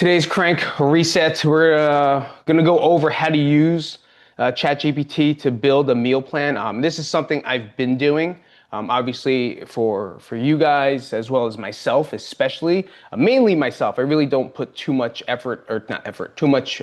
Today's crank reset. We're going to go over how to use ChatGPT to build a meal plan. This is something I've been doing, obviously for you guys as well as myself, especially mainly myself. I really don't put too much effort, or not effort, too much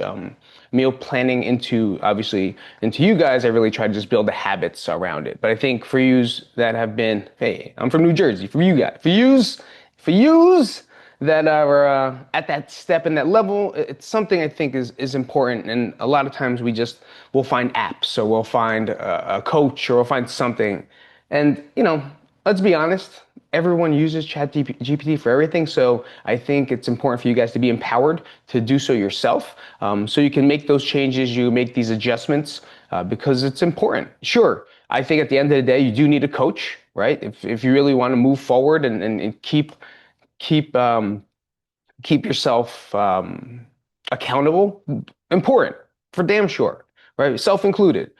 meal planning into obviously into you guys. I really try to just build the habits around it. But I think for yous that have been, hey, I'm from New Jersey. For you guys, for yous that are at that step and that level, it's something I think is important. And a lot of times we'll find apps, or we'll find a coach, or we'll find something. And let's be honest, everyone uses ChatGPT for everything. So I think it's important for you guys to be empowered to do so yourself, so you can make those changes, you make these adjustments, because it's important. Sure, I think at the end of the day, you do need a coach, right? If you really want to move forward and keep keep yourself accountable, important, for damn sure, right? Self included.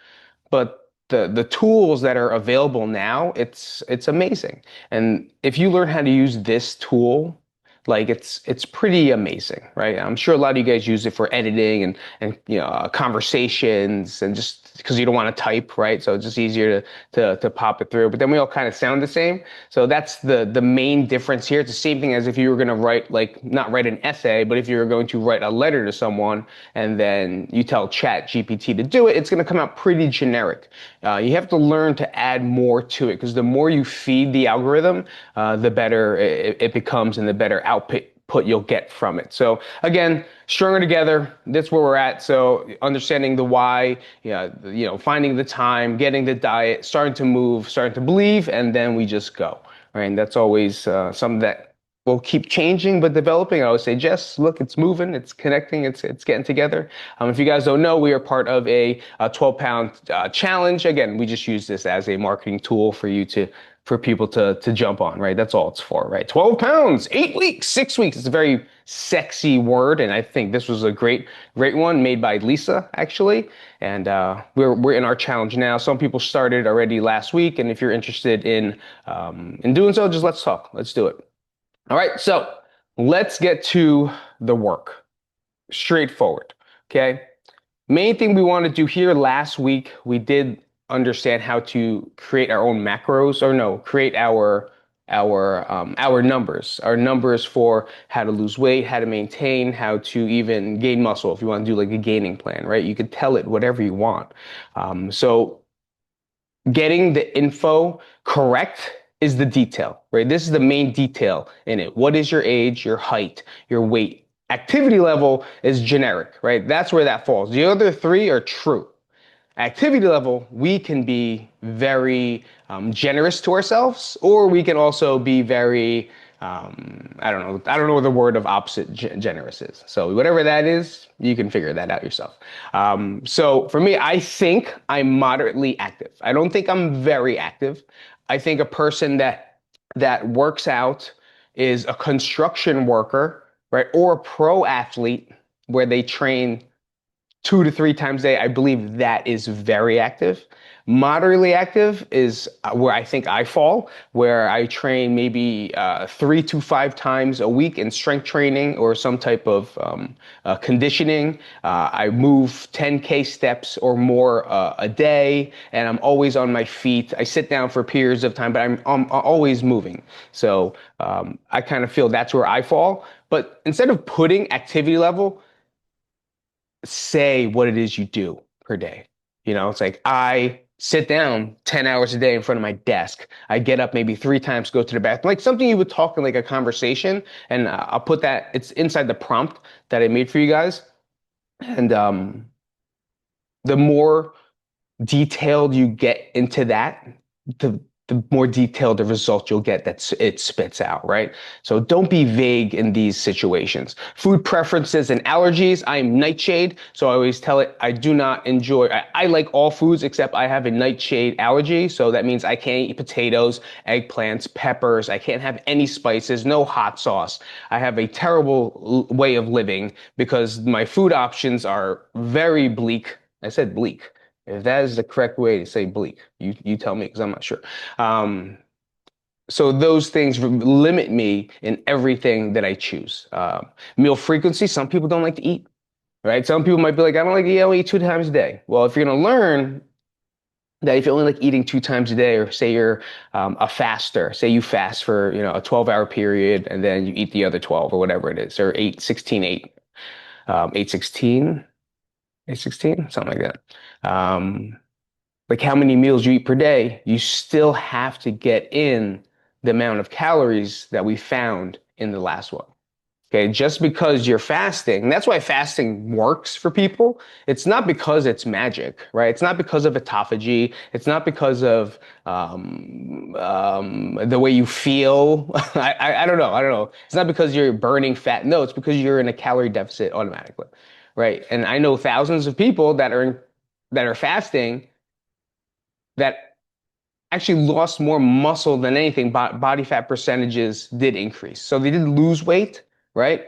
But the tools that are available now, it's amazing. And if you learn how to use this tool, like it's pretty amazing, right? I'm sure a lot of you guys use it for editing and conversations, and just because you don't want to type, right? So it's just easier to pop it through. But then we all kind of sound the same. So that's the main difference here. It's the same thing as if you were going to write, like, not write an essay, but if you were going to write a letter to someone and then you tell ChatGPT to do it, it's going to come out pretty generic. You have to learn to add more to it, because the more you feed the algorithm, the better it becomes, and the better output you'll get from it. So again, stronger together, that's where we're at. So understanding the why, finding the time, getting the diet, starting to move, starting to believe, and then we just go. Right? And that's always something that will keep changing but developing. I always say, Jess, look, it's moving, it's connecting, it's getting together. If you guys don't know, we are part of a 12-pound challenge. Again, we just use this as a marketing tool for people to jump on, right? That's all it's for, right? 12 pounds, 8 weeks, 6 weeks. It's a very sexy word, and I think this was a great one made by Lisa, actually. And we're in our challenge now. Some people started already last week, and if you're interested in doing so, just let's talk. Let's do it. All right, so let's get to the work. Straightforward, okay? Main thing we want to do here, last week, we did understand how to create our own macros, or no, create our numbers for how to lose weight, how to maintain, how to even gain muscle. If you want to do like a gaining plan, right? You could tell it whatever you want. So getting the info correct is the detail, right? This is the main detail in it. What is your age, your height, your weight? Activity level is generic, right? That's where that falls. The other three are true. Activity level, we can be very generous to ourselves, or we can also be very, I don't know what the word of opposite generous is. So whatever that is, you can figure that out yourself. So for me, I think I'm moderately active. I don't think I'm very active. I think a person that works out is a construction worker, right, or a pro athlete where they train 2 to 3 times a day. I believe that is very active. Moderately active is where I think I fall, where I train maybe 3 to 5 times a week in strength training or some type of conditioning. I move 10K steps or more a day, and I'm always on my feet. I sit down for periods of time, but I'm always moving. So I kind of feel that's where I fall. But instead of putting activity level, say what it is you do per day. It's like I sit down 10 hours a day in front of my desk. I get up maybe 3 times, go to the bathroom, like something you would talk in like a conversation. And I'll put that, it's inside the prompt that I made for you guys. And the more detailed you get into that, the more detailed the result you'll get that it spits out, right? So don't be vague in these situations. Food preferences and allergies. I am nightshade, so I always tell it I do not enjoy, I like all foods except I have a nightshade allergy. So that means I can't eat potatoes, eggplants, peppers. I can't have any spices, no hot sauce. I have a terrible way of living because my food options are very bleak. I said bleak. If that is the correct way to say bleak, you tell me, because I'm not sure. Um, So those things limit me in everything that I choose. Meal frequency, some people don't like to eat, right? Some people might be like, I don't like to eat, I only eat 2 times a day. Well, if you're going to learn that if you only like eating 2 times a day, or say you're a faster, say you fast for, a 12-hour period and then you eat the other 12 or whatever it is, or 8, 16, 8, 8, 16, 8, 16, something like that. Like how many meals you eat per day, you still have to get in the amount of calories that we found in the last one. Okay, just because you're fasting, and that's why fasting works for people. It's not because it's magic, right? It's not because of autophagy. It's not because of the way you feel. I don't know. I don't know. It's not because you're burning fat. No, it's because you're in a calorie deficit automatically, right? And I know thousands of people that are fasting that actually lost more muscle than anything. Body fat percentages did increase, so they did lose weight, right?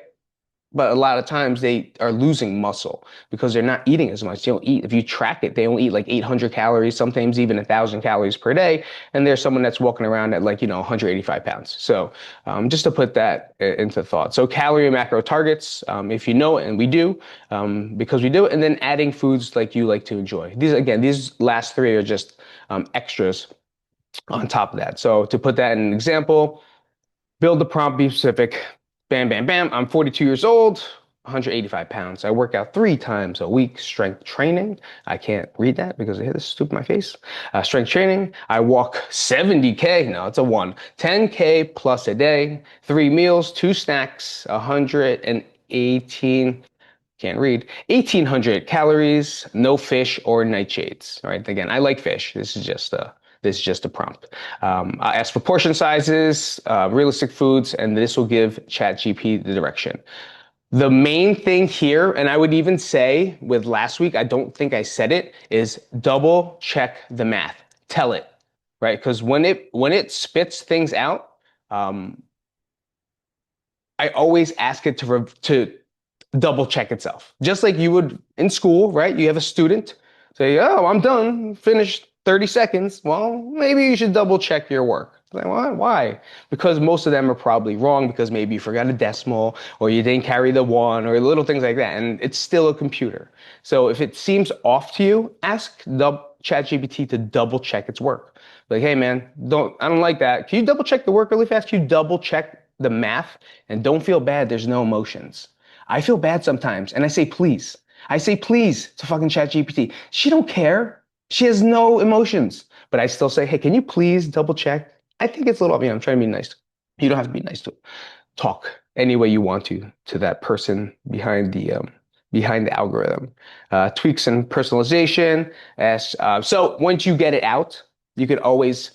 But a lot of times they are losing muscle because they're not eating as much. They don't eat. If you track it, they only eat like 800 calories, sometimes even 1,000 calories per day. And there's someone that's walking around at like, 185 pounds. So just to put that into thought. So calorie and macro targets, if you know it, and we do, because we do it, and then adding foods like you like to enjoy. These last three are just extras on top of that. So to put that in an example, build the prompt, be specific. Bam, bam, bam. I'm 42 years old, 185 pounds. I work out 3 times a week, strength training. I can't read that because I hit this stupid in my face. Strength training. I walk 70K. No, it's a one. 10K plus a day, 3 meals, 2 snacks, 118, can't read, 1,800 calories, no fish or nightshades. All right. Again, I like fish. This is just a prompt. I ask for portion sizes, realistic foods, and this will give ChatGPT the direction. The main thing here, and I would even say with last week, I don't think I said it, is double check the math. Tell it, right? Because when it spits things out, um, I always ask it to double check itself. Just like you would in school, right? You have a student say, "Oh, I'm done, finished 30 seconds." Well, maybe you should double check your work. Like, why? Because most of them are probably wrong because maybe you forgot a decimal or you didn't carry the one or little things like that. And it's still a computer. So if it seems off to you, ask ChatGPT to double check its work. Like, hey man, I don't like that. Can you double check the work really fast? Can you double check the math? And don't feel bad. There's no emotions. I feel bad sometimes, and I say please. I say please to fucking ChatGPT. She don't care. She has no emotions. But I still say, hey, can you please double check? I think it's a little, I'm trying to be nice. You don't have to be nice to it. Talk any way you want to that person behind the algorithm. Tweaks and personalization. So once you get it out, you could always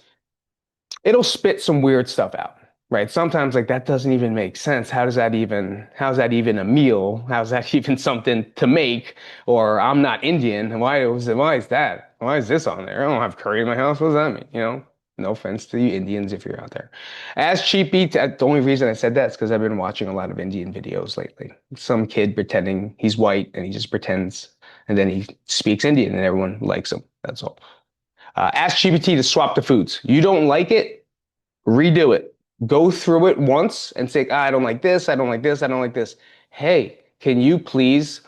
it'll spit some weird stuff out, right? Sometimes like that doesn't even make sense. How's that even a meal? How's that even something to make? Or I'm not Indian. Why is that? Why is this on there? I don't have curry in my house. What does that mean? No offense to you Indians if you're out there. As cheapy, the only reason I said that is because I've been watching a lot of Indian videos lately. Some kid pretending he's white and he just pretends and then he speaks Indian and everyone likes him. That's all. Ask GPT to swap the foods. You don't like it, redo it. Go through it once and say, I don't like this, I don't like this, I don't like this. Hey, can you please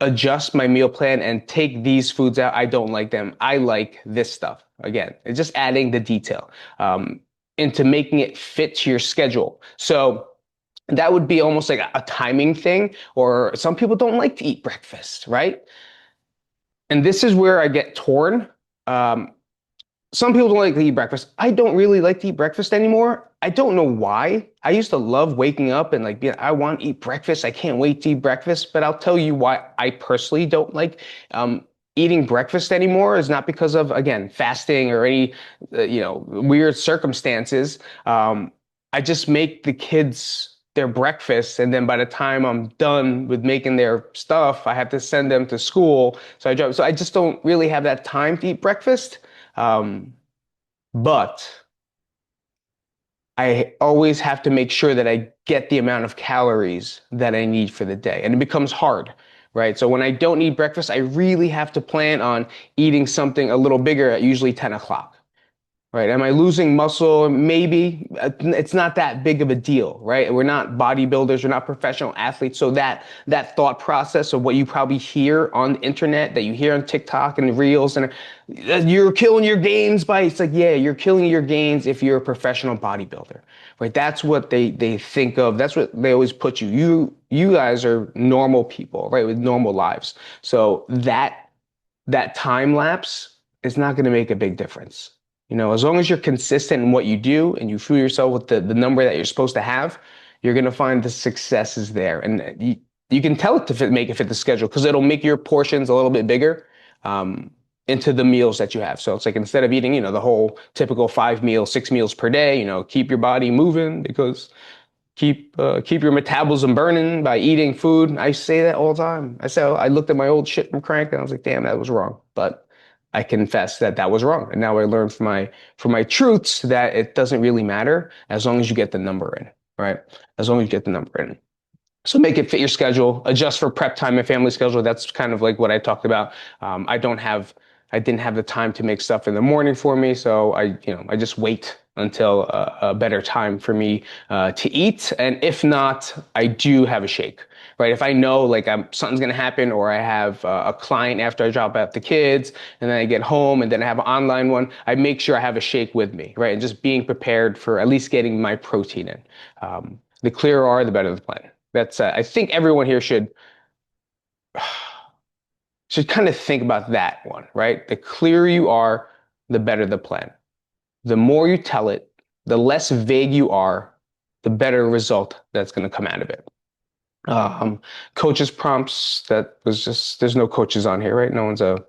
adjust my meal plan and take these foods out? I don't like them. I like this stuff. Again, it's just adding the detail into making it fit to your schedule. So that would be almost like a timing thing, or some people don't like to eat breakfast, right? And this is where I get torn. Um, some people don't like to eat breakfast. I don't really like to eat breakfast anymore. I don't know why. I used to love waking up and like I want to eat breakfast. I can't wait to eat breakfast. But I'll tell you why I personally don't like eating breakfast anymore is not because of, again, fasting or any weird circumstances. I just make the kids their breakfast, and then by the time I'm done with making their stuff, I have to send them to school. So I just don't really have that time to eat breakfast. But I always have to make sure that I get the amount of calories that I need for the day. And it becomes hard, right? So when I don't eat breakfast, I really have to plan on eating something a little bigger at usually 10 o'clock. right? Am I losing muscle? Maybe. It's not that big of a deal, right? We're not bodybuilders, we're not professional athletes. So that thought process of what you probably hear on the internet, that you hear on TikTok and Reels, and you're killing your gains by, it's like, yeah, you're killing your gains if you're a professional bodybuilder, right? That's what they think of. That's what they always put you. You guys are normal people, right? With normal lives. So that time lapse is not going to make a big difference. As long as you're consistent in what you do and you fuel yourself with the number that you're supposed to have, you're going to find the success is there. And you can tell it to make it fit the schedule because it'll make your portions a little bit bigger um, into the meals that you have. So it's like instead of eating, the whole typical 5 meals, 6 meals per day, keep your body moving because keep your metabolism burning by eating food. I say that all the time. I looked at my old shit from Crank and I was like, damn, that was wrong. But I confess that that was wrong. And now I learned from my truths that it doesn't really matter as long as you get the number in, right? As long as you get the number in. So make it fit your schedule, adjust for prep time and family schedule. That's kind of like what I talked about. I didn't have the time to make stuff in the morning for me. So I just wait until a better time for me to eat. And if not, I do have a shake, right? If I know like something's going to happen or I have a client after I drop out the kids and then I get home and then I have an online one, I make sure I have a shake with me, right? And just being prepared for at least getting my protein in. The clearer are, the better the plan. That's I think everyone here should kind of think about that one, right? The clearer you are, the better the plan. The more you tell it, the less vague you are, the better result that's going to come out of it. Coaches prompts, that was just, there's no coaches on here, right? No one's a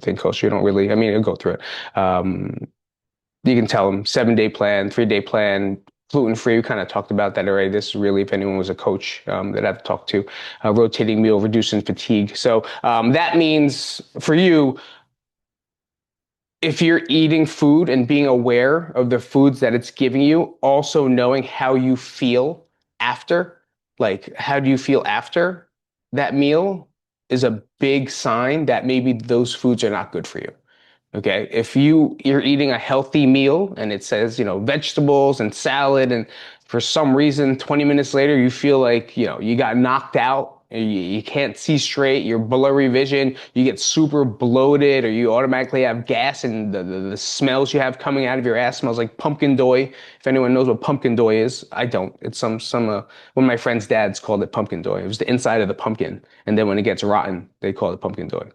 thing coach. You don't really, I mean, you'll go through it. You can tell them 7-day plan, 3-day plan, gluten free. We kind of talked about that already. This really, if anyone was a coach that I've talked to, rotating meal, reducing fatigue. So that means for you, if you're eating food and being aware of the foods that it's giving you, also knowing how you feel after, like how do you feel after that meal is a big sign that maybe those foods are not good for you. Okay, if you're eating a healthy meal and it says, vegetables and salad, and for some reason 20 minutes later you feel like, you got knocked out, you can't see straight, you're blurry vision, you get super bloated, or you automatically have gas, and the smells you have coming out of your ass smells like pumpkin doy. If anyone knows what pumpkin doy is, I don't. It's one of my friend's dads called it pumpkin doy. It was the inside of the pumpkin, and then when it gets rotten, they call it pumpkin doy.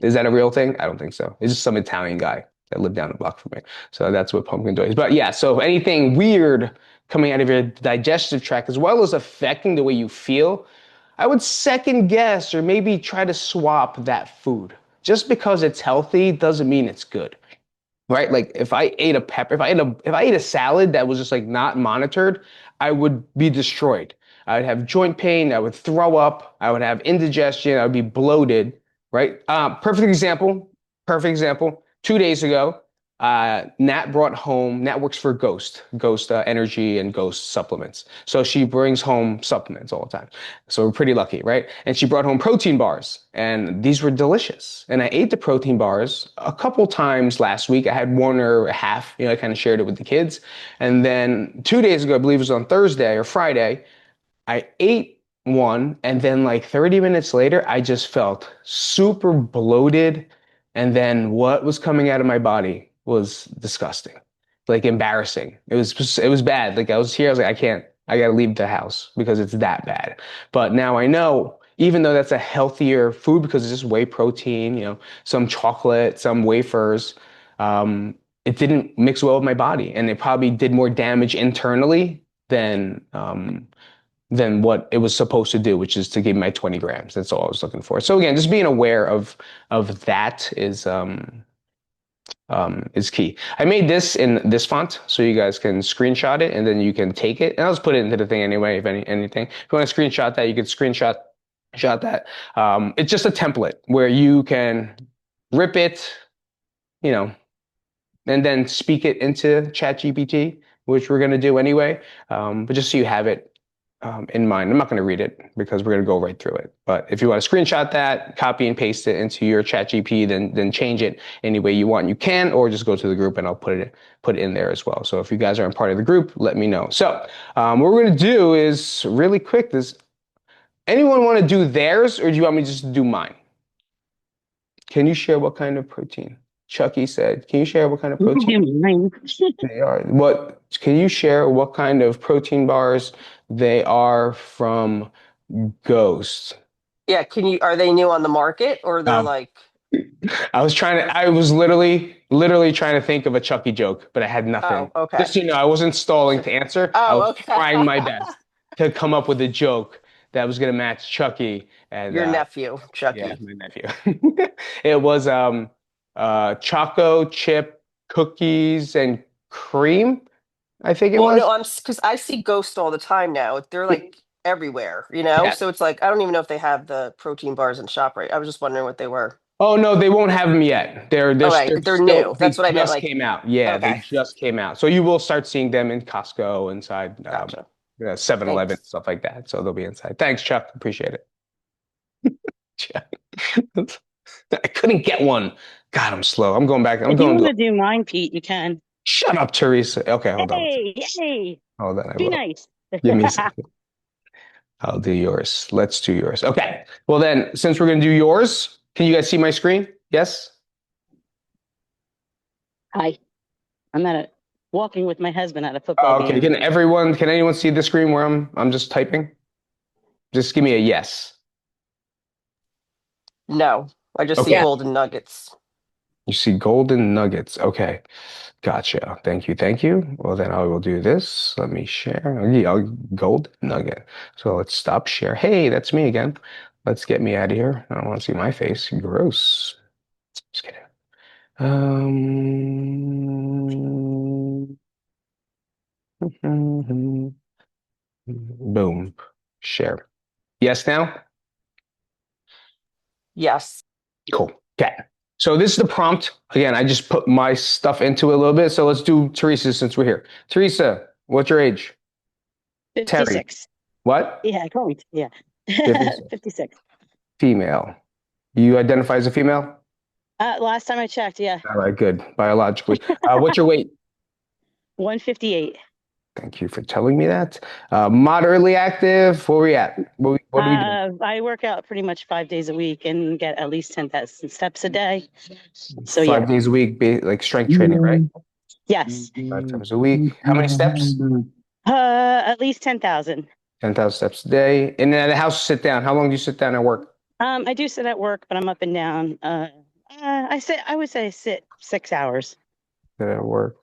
Is that a real thing? I don't think so. It's just some Italian guy that lived down the block from me. So that's what pumpkin dough is. But yeah, so anything weird coming out of your digestive tract, as well as affecting the way you feel, I would second guess or maybe try to swap that food. Just because it's healthy doesn't mean it's good, right? Like if I ate a pepper, if I ate a salad that was just like not monitored, I would be destroyed. I would have joint pain. I would throw up. I would have indigestion. I would be bloated, right? Perfect example. Perfect example. 2 days ago, Nat works for Ghost Energy and Ghost Supplements. So she brings home supplements all the time. So we're pretty lucky, right? And she brought home protein bars, and these were delicious. And I ate the protein bars a couple times last week. I had one or a half, I kind of shared it with the kids. And then 2 days ago, I believe it was on Thursday or Friday, I ate one, and then like 30 minutes later, I just felt super bloated. And then what was coming out of my body was disgusting, like embarrassing. It was bad. Like I was here, I was like, I gotta leave the house because it's that bad. But now I know, even though that's a healthier food because it's just whey protein, some chocolate, some wafers, it didn't mix well with my body, and it probably did more damage internally than what it was supposed to do, which is to give me my 20 grams. That's all I was looking for. So again, just being aware of that is key. I made this in this font so you guys can screenshot it and then you can take it. And I'll just put it into the thing anyway, if anything. If you want to screenshot that, you can screenshot that. It's just a template where you can rip it, you know, and then speak it into ChatGPT, which we're going to do anyway. But just so you have it, in mind. I'm not going to read it because we're going to go right through it. But if you want to screenshot that, copy and paste it into your ChatGPT, then change it any way you want. You can, or just go to the group and I'll put it in there as well. So if you guys aren't part of the group, let me know. So what we're going to do is really quick. Does anyone want to do theirs, or do you want me just to do mine? Can you share what kind of protein? Chucky said, can you share what kind of You can protein do mine. they are? What can you share what kind of protein bars they are from Ghost? Yeah, are they new on the market or they're Um, like, I was literally trying to think of a Chucky joke, but I had nothing. oh, okay. Just so you know, I wasn't stalling to answer. I was Oh, okay. trying my best to come up with a joke that was gonna match Chucky, and Your nephew, yeah, Chucky. my nephew. It was choco chip cookies and cream, I think it Well, no, was. I'm because I see Ghost all the time now. They're like everywhere, you know? Yeah. So it's like I don't even know if they have the protein bars in ShopRite. I was just wondering what they were. Oh no, they won't have them yet. Okay, They're they're still new. they That's what I meant. just Like, came out. Yeah, they okay, just came out. So you will start seeing them in Costco inside gotcha. 7-Eleven, Thanks. stuff like that. So they'll be inside. Thanks, Chuck. Appreciate it. Chuck. I couldn't get one. God, I'm slow. I'm going back. I'm If you going want to to do mine, Pete, you can. shut up, Teresa. Okay, hold on. Hey, hey, Hold on, I be will. nice. Give me a second. I'll do yours. Let's do yours. Okay. Well, then, since we're going to do yours, can you guys see my screen? Yes? Hi, I'm at a walking with my husband at a football Okay. game. Can anyone see the screen where I'm just typing? Just give me a yes. No, I just see Okay. Yeah, golden nuggets. You see golden nuggets. Okay. Gotcha. Thank you. Thank you. Well, then I will do this. Let me share. Yeah, gold nugget. So let's stop share. Hey, that's me again. Let's get me out of here. I don't want to see my face. Gross. Just kidding. Um, boom. Share. Yes, now? Yes. Cool. Okay. So this is the prompt. Again, I just put my stuff into it a little bit. So let's do Teresa since we're here. Teresa, what's your age? Terry, 56. what? Yeah, great. Yeah, 56. 56. Female. You identify as a female? Last time I checked, yeah, All right, good. Biologically. What's your weight? 158. Thank you for telling me that. Moderately active. Where we at? What do we do? I work out pretty much 5 days a week and get at least 10,000 steps a day. So yeah, 5 days a week, like strength training, right? yes, 5 times a week. How many steps? at least 10,000. 10,000 steps a day. And then at the house, sit down. How long do you sit down at work? I do sit at work, but I'm up and down. I would say sit 6 hours. Sit at work.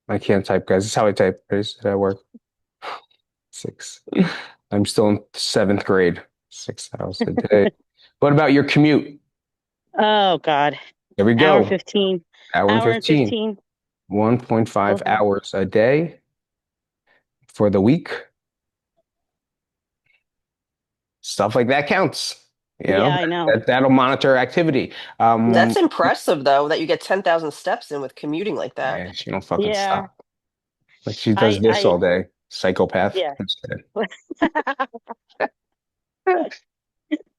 I can't type, guys. This is how I type. I sit at work. 6. I'm still in 7th grade. 6 hours a day. What about your commute? Oh God, There we hour go. 15, Hour and hour and 15. 15. 1.5 Okay. hours a day for the week. Stuff like that counts. Yeah, I know. That'll monitor activity. That's impressive though that you get 10,000 steps in with commuting like that. Yeah, she don't fucking Yeah, stop. Like she does this I all day. Psychopath. yeah. I'm just kidding.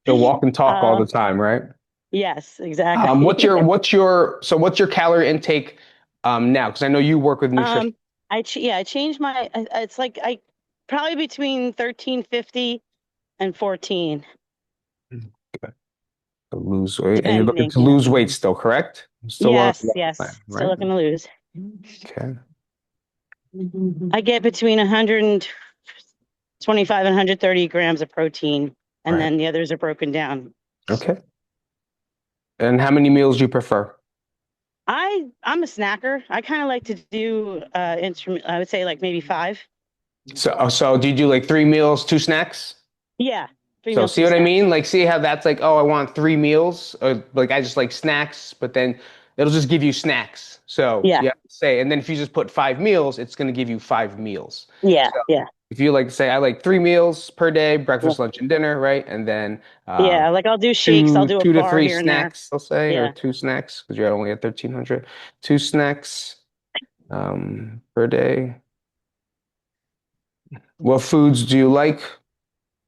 She'll walk and talk all uh, the time, right? yes, exactly. What's your calorie intake now? Because I know you work with nutrition. I changed my. It's like I probably between 1350 and 14, Okay. To lose weight, and you're looking depending. to Yeah. lose weight still, correct? Still on Yes, the plan, yes. Still right? looking to lose. Okay. I get between 125 and 130 grams of protein, and Right. then the others are broken down. Okay. And how many meals do you prefer? I'm a snacker. I kind of like to do instrument. I would say like maybe five. So do you do like 3 meals, 2 snacks? Yeah, three So meals, see two what I snacks. mean? Like, see how that's like, oh, I want 3 meals, or like I just like snacks, but then it'll just give you snacks. So Yeah, you have to say, and then if you just put 5 meals, it's going to give you 5 meals. yeah, So yeah, if you like to say, I like 3 meals per day, yeah. breakfast, lunch, and dinner, right? And then Yeah, like I'll do shakes. I'll two do a two to bar three here and there. snacks, I'll say, or Yeah, 2 snacks because you're only at 1,300. 2 snacks per day. What foods do you like?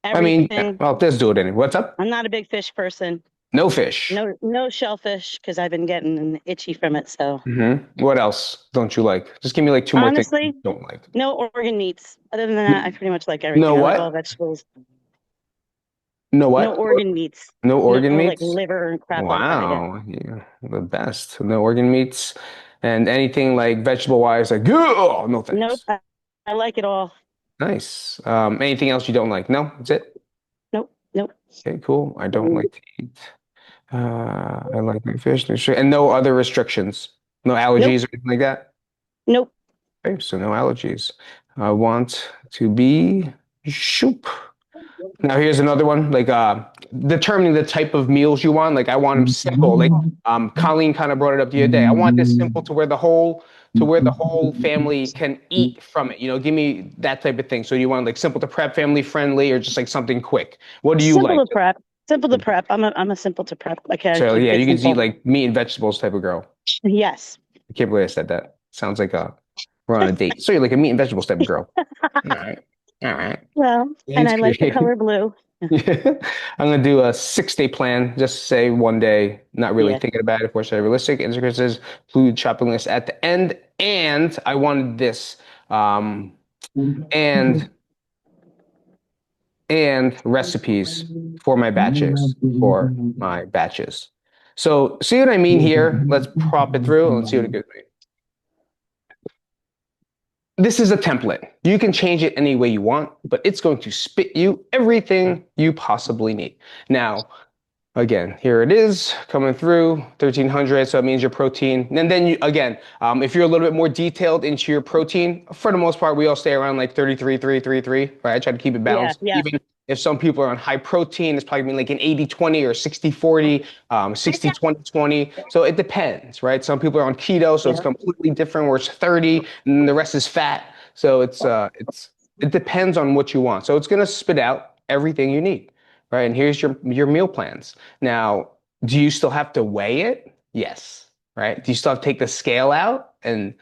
I mean, Everything. well, let's do it anyway. What's up? I'm not a big fish person. No fish. No shellfish because I've been getting itchy from it. So What else don't you like? Just give me like two more things you honestly, don't like. no organ meats. Other than that, I pretty much like No everything. I like all what? vegetables. No No what? organ meats. No No organ like meats? liver and crap like that. Yeah. Wow, yeah, the best. No organ meats and anything like vegetable wise, like, oh, no Nope. thanks. I like it all. Nice. Anything else you don't like? No, that's it. Nope. Nope. Okay, cool. I don't like to eat. I like my fish, no and no other restrictions. No Nope. allergies or anything like that. Nope. Okay, so no allergies. I want to be soup. Now here's another one, like determining the type of meals you want. Like I want them simple. Like Colleen kind of brought it up the other day. I want this simple to where the whole family can eat from it. You know, give me that type of thing. So you want like simple to prep, family friendly, or just like something quick? What do you Simple like? to prep. Simple to prep. I'm a simple to prep. I can So keep yeah, it you can eat simple. like meat and vegetables type of girl. Yes. I can't believe I said that. Sounds like we're on a date. So you're like a meat and vegetables type of girl. All right. All right. Well, and Sounds I like the great. color blue. Yeah. I'm gonna do a 6 day plan. Just say one day, not really Yeah. thinking about it. Of course, realistic. Integrances, food shopping list at the end. And I wanted this. Um, and and recipes for my batches. For my batches. So see what I mean here? Let's prop it through and let's see what it gives me. This is a template. You can change it any way you want, but it's going to spit you everything you possibly need. Now, again, here it is coming through 1300. So it means your protein. And then you, again, if you're a little bit more detailed into your protein, for the most part, we all stay around like 33, 3, 3, 3, right? I try to keep it Yeah. balanced. Yeah. Even if some people are on high protein, it's probably like an 80-20 or 60-40, 60-20-20. So it depends, right? Some people are on keto, so it's Yeah. completely different where it's 30 and the rest is fat. So it depends on what you want. So it's gonna spit out everything you need, right? And here's your meal plans. Now, do you still have to weigh it? Yes. Right? Do you still have to take the scale out and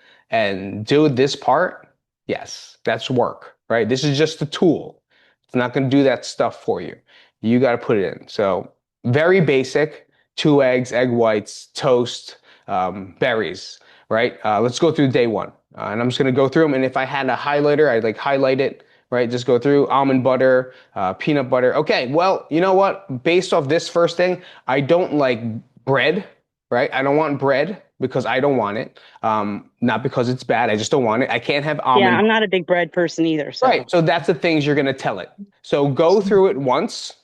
do this part? Yes. That's work, right? This is just a tool. It's not going to do that stuff for you. You got to put it in. So very basic: 2 eggs, egg whites, toast, berries. Right? Let's go through day one, and I'm just going to go through them. And if I had a highlighter, I'd like highlight it. Right? Just go through almond butter, peanut butter. Okay, well, you know what? Based off this first thing, I don't like bread, right? I don't want bread because I don't want it. Not because it's bad. I just don't want it. I can't have Yeah. almond. I'm not a big bread person either. Right. So So that's the things you're going to tell it. So go through it once,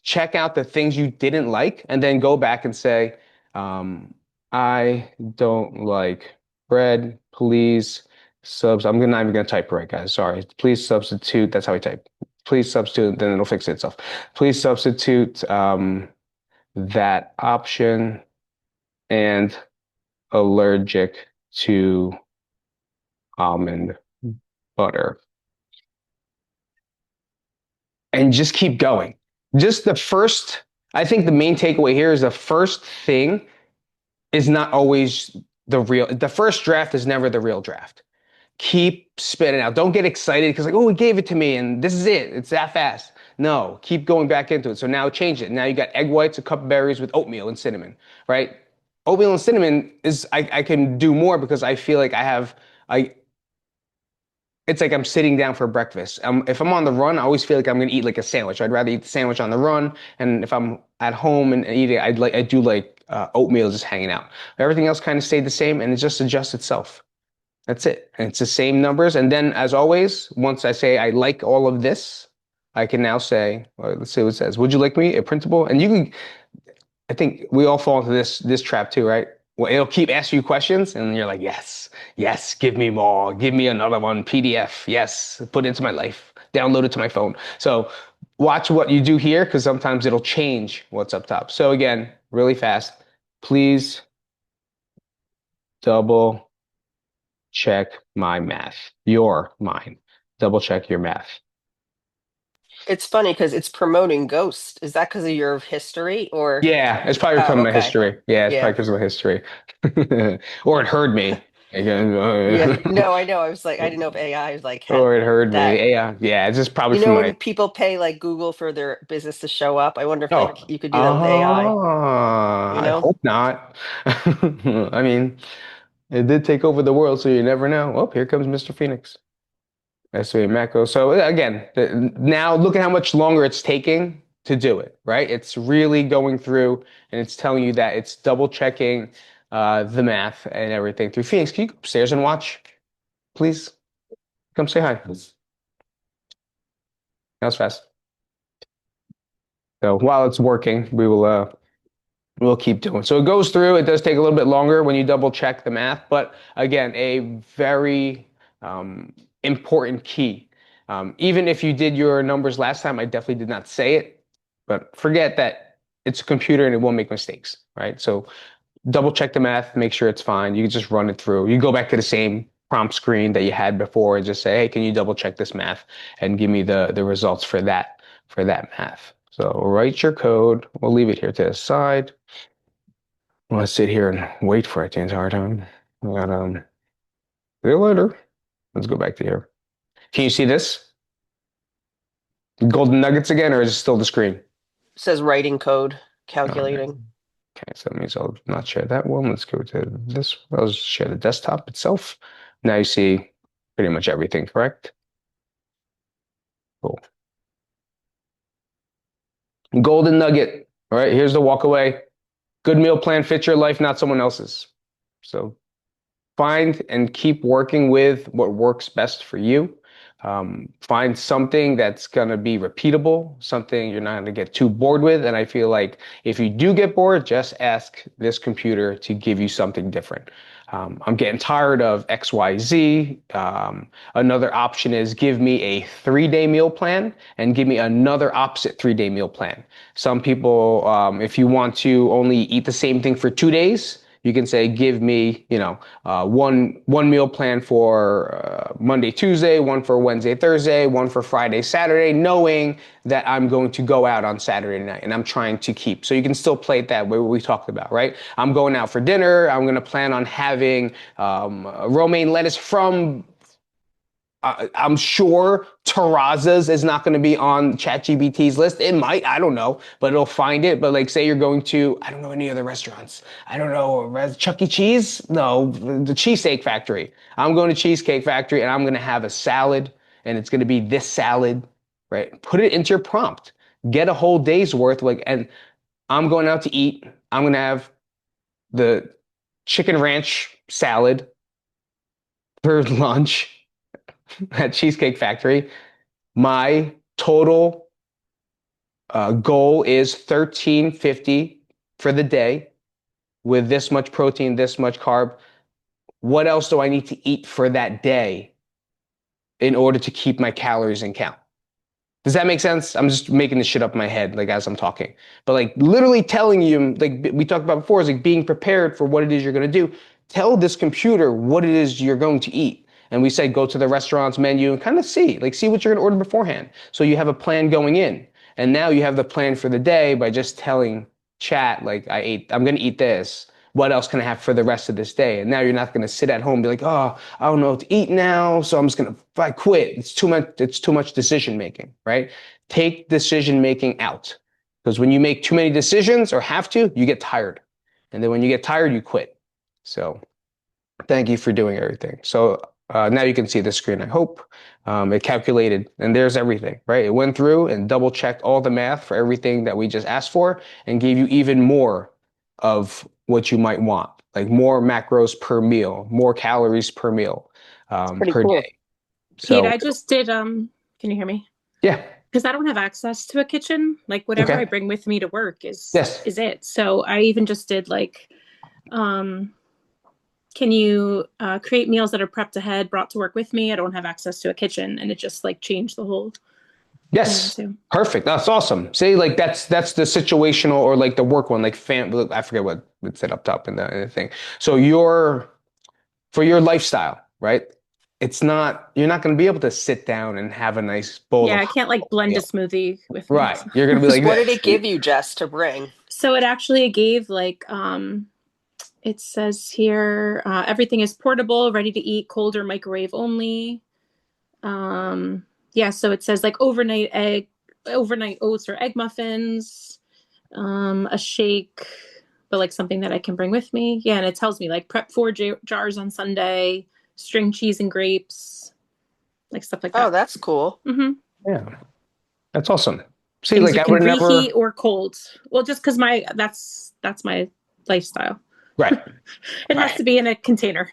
check out the things you didn't like, and then go back and say, I don't like bread. Please subs. Not even going to type right, guys. Sorry. Please substitute. That's how I type. Please substitute. Then it'll fix itself. Please substitute that option and allergic to almond butter. And just keep going. Just the first, I think the main takeaway here is the first thing is not always the first draft is never the real draft. Keep spitting out. Don't get excited because like, oh, he gave it to me and this is it. It's that fast. No, keep going back into it. So now change it. Now you got egg whites, a cup of berries with oatmeal and cinnamon, right? Oatmeal and cinnamon is I can do more because I feel like I it's like I'm sitting down for breakfast. If I'm on the run, I always feel like I'm gonna eat like a sandwich. I'd rather eat the sandwich on the run. And if I'm at home and eating, I do like oatmeal just hanging out. Everything else kind of stayed the same and it just adjusts itself. That's it. And it's the same numbers. And then as always, once I say I like all of this, I can now say, well, let's see what it says. Would you like me a printable? And you can, I think we all fall into this trap too, right? Well, it'll keep asking you questions, and you're like, yes, yes, give me more, give me another one, PDF, yes, put it into my life, download it to my phone. So watch what you do here, because sometimes it'll change what's up top. So again, really fast, please double check my math, mine, double check your math. It's funny because it's promoting Ghost. Is that because of your history or? Yeah, it's probably Oh, from my okay. history. Yeah, it's probably Yeah. because of my history. Or it heard me. Yeah, no, I know. I was like, I didn't know if AI was like Oh, had it heard me. that. Yeah, yeah. It's just probably You from know, my. when people pay like Google for their business to show up, I wonder if Oh, like you could do that with AI, you I know? hope not. I mean, it did take over the world, so you never know. Oh, here comes Mr. Phoenix. SWA macro. So again, now look at how much longer it's taking to do it, right? It's really going through and it's telling you that it's double checking the math and everything through Phoenix. Can you go upstairs and watch, please? Come say hi. That was fast. So while it's working, we'll keep doing. So it goes through. It does take a little bit longer when you double check the math, but again, a very important key. Even if you did your numbers last time, I definitely did not say it, but forget that it's a computer and it won't make mistakes, right? So double check the math, make sure it's fine. You can just run it through. You go back to the same prompt screen that you had before and just say, hey, can you double check this math and give me the results for that math. So write your code. We'll leave it here to the side. Let's sit here and wait for it the entire time. We got see you later. Let's go back to here. Can you see this? Golden nuggets again, or is it still the screen? It says writing code, Okay. calculating. Okay, so that means I'll not share that one. Let's go to this. I'll just share the desktop itself. Now you see pretty much everything, correct? Cool. Golden nugget. All right, here's the walkaway. Good meal plan fits your life, not someone else's. So find and keep working with what works best for you. Find something that's going to be repeatable, something you're not going to get too bored with. And I feel like if you do get bored, just ask this computer to give you something different. I'm getting tired of XYZ. Another option is give me a 3 day meal plan and give me another opposite 3 day meal plan. Some people, if you want to only eat the same thing for 2 days, you can say, give me, one meal plan for Monday, Tuesday, one for Wednesday, Thursday, one for Friday, Saturday, knowing that I'm going to go out on Saturday night and I'm trying to keep. So you can still play it that way, what we talked about, right? I'm going out for dinner. I'm going to plan on having romaine lettuce from I'm sure Terrazas is not going to be on ChatGPT's list. It might, I don't know, but it'll find it. But like, say you're going to, I don't know any other restaurants. I don't know, Chuck E. Cheese? No, the Cheesesteak Factory. I'm going to Cheesecake Factory and I'm going to have a salad and it's going to be this salad, right? Put it into your prompt. Get a whole day's worth. Like, and I'm going out to eat. I'm going to have the chicken ranch salad for lunch at Cheesecake Factory. My total goal is 1350 for the day with this much protein, this much carb. What else do I need to eat for that day in order to keep my calories in count? Does that make sense? I'm just making this shit up in my head, like as I'm talking. But like literally telling you, like we talked about before, is like being prepared for what it is you're gonna do. Tell this computer what it is you're going to eat. And we said go to the restaurant's menu and kind of see what you're gonna order beforehand. So you have a plan going in. And now you have the plan for the day by just telling chat, like I'm gonna eat this. What else can I have for the rest of this day? And now you're not gonna sit at home and be like, oh, I don't know what to eat now, so I'm just gonna if I quit. It's too much decision making, right? Take decision making out. Because when you make too many decisions or have to, you get tired. And then when you get tired, you quit. So thank you for doing everything. So now you can see the screen, I hope. It calculated, and there's everything, right? It went through and double checked all the math for everything that we just asked for and gave you even more of what you might want, like more macros per meal, more calories per meal, Pretty per cool. day. Pete, So, I just did can you hear me? yeah, Because I don't have access to a kitchen. Like whatever I okay, bring with me to work is yes. is it. So I even just did like can you create meals that are prepped ahead, brought to work with me? I don't have access to a kitchen, and it just like changed the whole plan Yes. too. Perfect. That's awesome. Say like that's the situational or like the work one, like I forget what it said up top in the thing. So for your lifestyle, right? You're not going to be able to sit down and have a nice bowl Yeah, of I can't like blend a meal. smoothie with me. Right. You're going to be like What did this. it give you, Jess, to bring? So it actually gave like It says here everything is portable, ready to eat, cold or microwave only. Yeah, so it says like overnight oats or egg muffins, a shake, but like something that I can bring with me. Yeah, and it tells me like prep 4 jars on Sunday, string cheese and grapes, like stuff like Oh, that. that's cool. Mm-hmm. Yeah, that's awesome. See, Things like you I can would reheat never. or cold. Well, just because that's my lifestyle. Right. It has Right. to be in a container,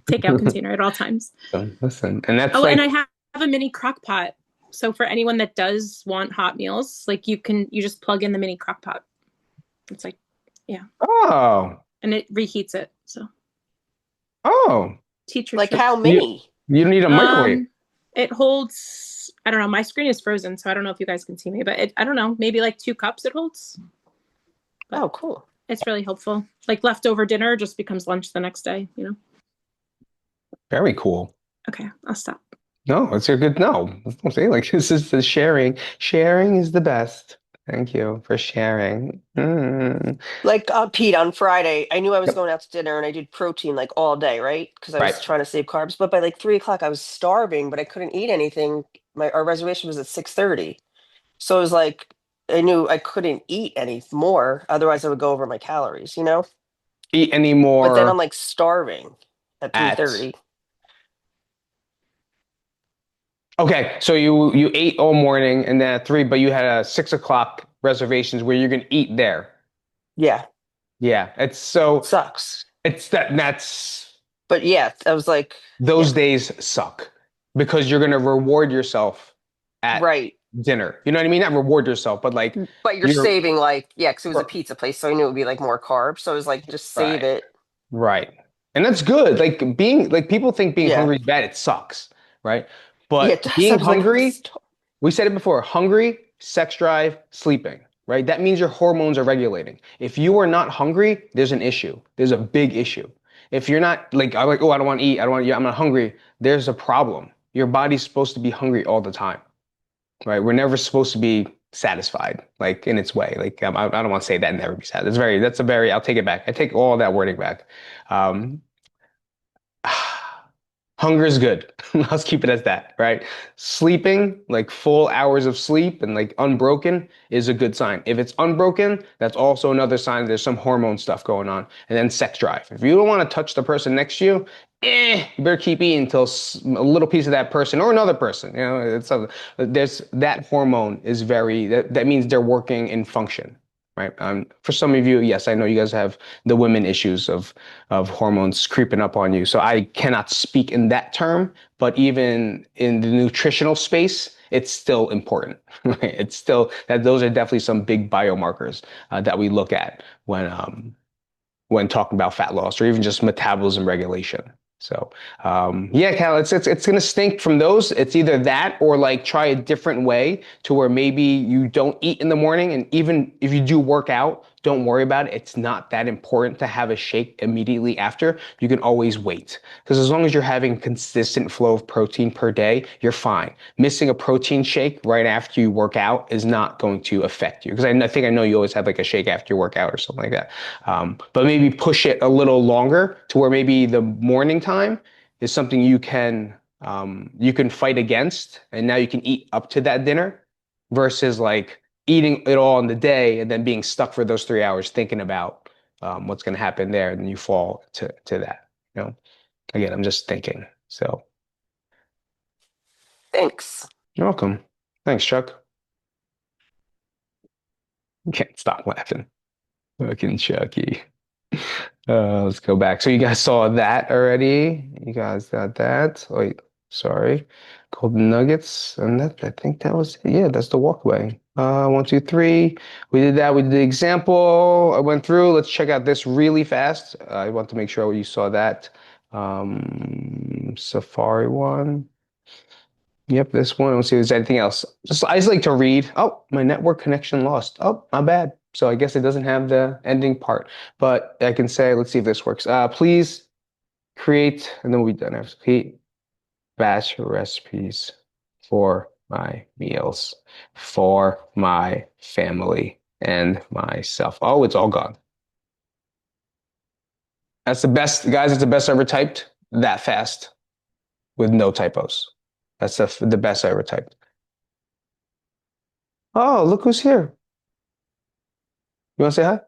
takeout container at all times. So, listen, and that's Oh, and like I have a mini crock pot. So for anyone that does want hot meals, like you just plug in the mini crock pot. It's like, yeah, oh and it reheats it. So oh teacher Like trip. how you many? you don't need a microwave. It holds. I don't know. My screen is frozen, so I don't know if you guys can see me, but I don't know. Maybe like 2 cups it holds. But Oh, cool. it's really helpful. Like leftover dinner just becomes lunch the next day. Very cool. Okay, I'll stop. No, it's a good no. I'm saying like this is the sharing. Sharing is the best. Thank you for sharing. Like Pete, on Friday, I knew I was Yep. going out to dinner and I did protein like all day, right? Because I Right. was trying to save carbs. But by like 3 o'clock, I was starving, but I couldn't eat anything. Our reservation was at 6:30. So it was like I knew I couldn't eat any more, otherwise I would go over my calories, you know? Eat any But then more I'm like starving at at 3:30. okay, so you ate all morning and then at 3, but you had a 6 o'clock reservations where you're gonna eat there. Yeah, Yeah, it's so sucks. it's that's But yeah, I was like, those yeah, days suck because you're gonna reward yourself at right. dinner. You know what I mean? Not reward yourself, but like But you're you're saving like, yeah, because it was a pizza place, so I knew it would be like more carbs. So I was like, just save right, it. right, and that's good. Like being like people think being Yeah. hungry is bad. It sucks, right? Yeah, it But does. I being was like, hungry, we said it before, hungry, sex drive, sleeping, right? That means your hormones are regulating. If you are not hungry, there's an issue. There's a big issue. If you're not like, I'm like, oh, I don't want to eat. I don't want to, I'm not hungry. There's a problem. Your body's supposed to be hungry all the time, right? We're never supposed to be satisfied, like in its way. Like, I don't want to say that never be sad. That's a very, I'll take it back. I take all that wording back. Um, Hunger is good. Let's keep it as that, right? Sleeping, like full hours of sleep and like unbroken is a good sign. If it's unbroken, that's also another sign there's some hormone stuff going on. And then sex drive. If you don't want to touch the person next to you, you better keep eating until a little piece of that person or another person. You know, there's that hormone is that means they're working in function, right? For some of you, yes, I know you guys have the women issues of hormones creeping up on you. So I cannot speak in that term, but even in the nutritional space, it's still important. Right? It's still that those are definitely some big biomarkers that we look at when talking about fat loss or even just metabolism regulation. So yeah, Cal, it's gonna stink from those. It's either that or like try a different way to where maybe you don't eat in the morning, and even if you do work out, don't worry about it. It's not that important to have a shake immediately after. You can always wait because as long as you're having consistent flow of protein per day, you're fine. Missing a protein shake right after you work out is not going to affect you because I think I know you always have like a shake after your workout or something like that. But maybe push it a little longer to where maybe the morning time is something you can fight against, and now you can eat up to that dinner versus like eating it all in the day and then being stuck for those 3 hours thinking about what's going to happen there, and then you fall to that. You know, again, I'm just thinking. So thanks. you're welcome. Thanks, Chuck. You can't stop laughing. Fucking Chucky. Let's go back. So you guys saw that already. You guys got that. Wait, sorry. Golden Nuggets. And that I think that was it. Yeah, that's the walkway. 1, 2, 3. We did that. We did the example. I went through. Let's check out this really fast. I want to make sure you saw that. Safari one. Yep, this one. Let's see if there's anything else. I just like to read. Oh, my network connection lost. Oh, my bad. So I guess it doesn't have the ending part, but I can say, let's see if this works. Please create, and then we'll be done after. Create batch recipes for my meals, for my family and myself. Oh, it's all gone. That's the best, guys. It's the best I ever typed that fast with no typos. That's the best I ever typed. Oh, look who's here. You want to say hi?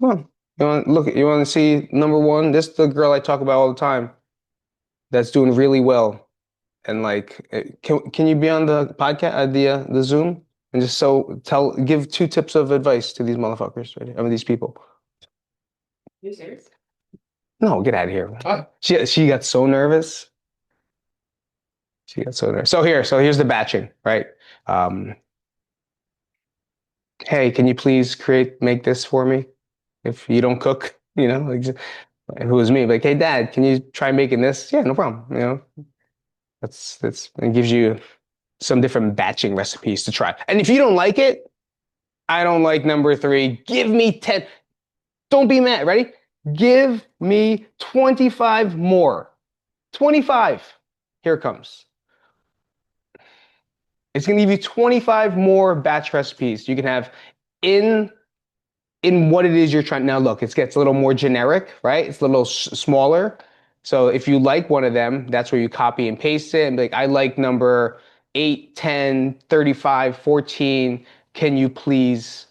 Come on. You want to look? You want to see number one? This is the girl I talk about all the time. That's doing really well. And like, can you be on the podcast, the Zoom, and just give 2 tips of advice to these motherfuckers, right? I mean, these people. You serious? No, get out of here. She got so nervous. She got so nervous. So here's the batching, right? Um, hey, can you please make this for me? If you don't cook, like if it was me, like, hey, Dad, can you try making this? Yeah, no problem. It gives you some different batching recipes to try. And if you don't like it, I don't like number 3. Give me 10. Don't be mad. Ready? Give me 25 more. 25. Here it comes. It's going to give you 25 more batch recipes you can have in what it is you're trying. Now look, it gets a little more generic, right? It's a little smaller. So if you like one of them, that's where you copy and paste it and be like, I like number 8, 10, 35, 14. Can you please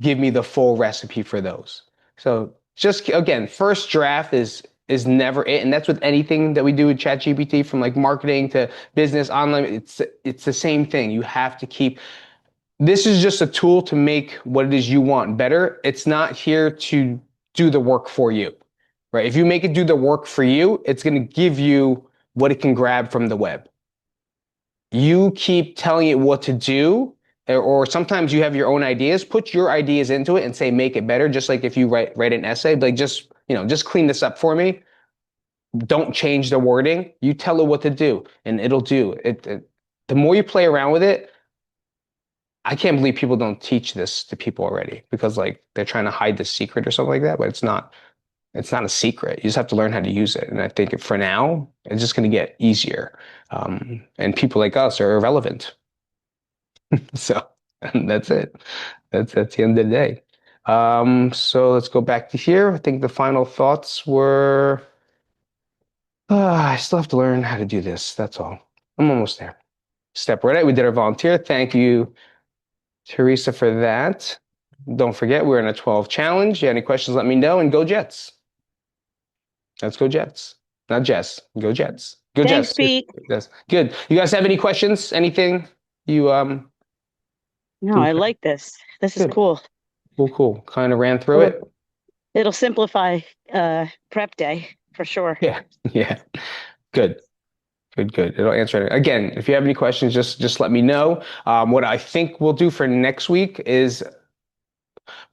give me the full recipe for those? So just again, first draft is never it, and that's with anything that we do with ChatGPT, from like marketing to business, online. It's the same thing. You have to keep. This is just a tool to make what it is you want better. It's not here to do the work for you, right? If you make it do the work for you, it's going to give you what it can grab from the web. You keep telling it what to do, or sometimes you have your own ideas. Put your ideas into it and say, make it better. Just like if you write an essay, like just clean this up for me. Don't change the wording. You tell it what to do, and it'll do it. The more you play around with it, I can't believe people don't teach this to people already, because like they're trying to hide the secret or something like that, but it's not a secret. You just have to learn how to use it. And I think for now, it's just going to get easier. And people like us are irrelevant. So that's it. That's the end of the day. So let's go back to here. I think the final thoughts were, I still have to learn how to do this. That's all. I'm almost there. Step right out. We did our volunteer. Thank you, Teresa, for that. Don't forget, we're in a 12 challenge. You have any questions, let me know, and go Jets. Let's go Jets. Not Jess. Go Jets. Go Thanks, Jets. Pete. Yes. Good. You guys have any questions? Anything you No, I like this. This is good. cool. Cool. Kind of ran through it. It'll simplify prep day for sure. Yeah. Good. It'll answer it. Again, if you have any questions, just let me know. What I think we'll do for next week is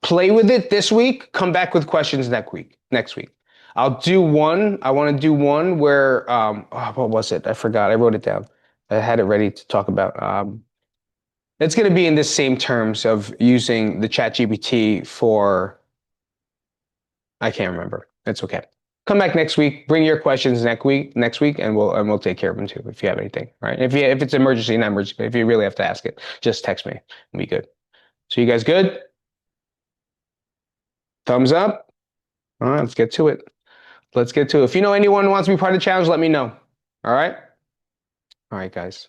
play with it this week, come back with questions next week. I'll do one. I want to do one where, what was it? I forgot. I wrote it down. I had it ready to talk about. It's going to be in the same terms of using the ChatGPT for, I can't remember. It's okay. Come back next week. Bring your questions next week, and we'll take care of them too. If you have anything, right? If it's emergency, not emergency, but if you really have to ask it, just text me. We'll be good. So you guys good? Thumbs up. All right, let's get to it. If you know anyone who wants to be part of the challenge, let me know. All right, guys.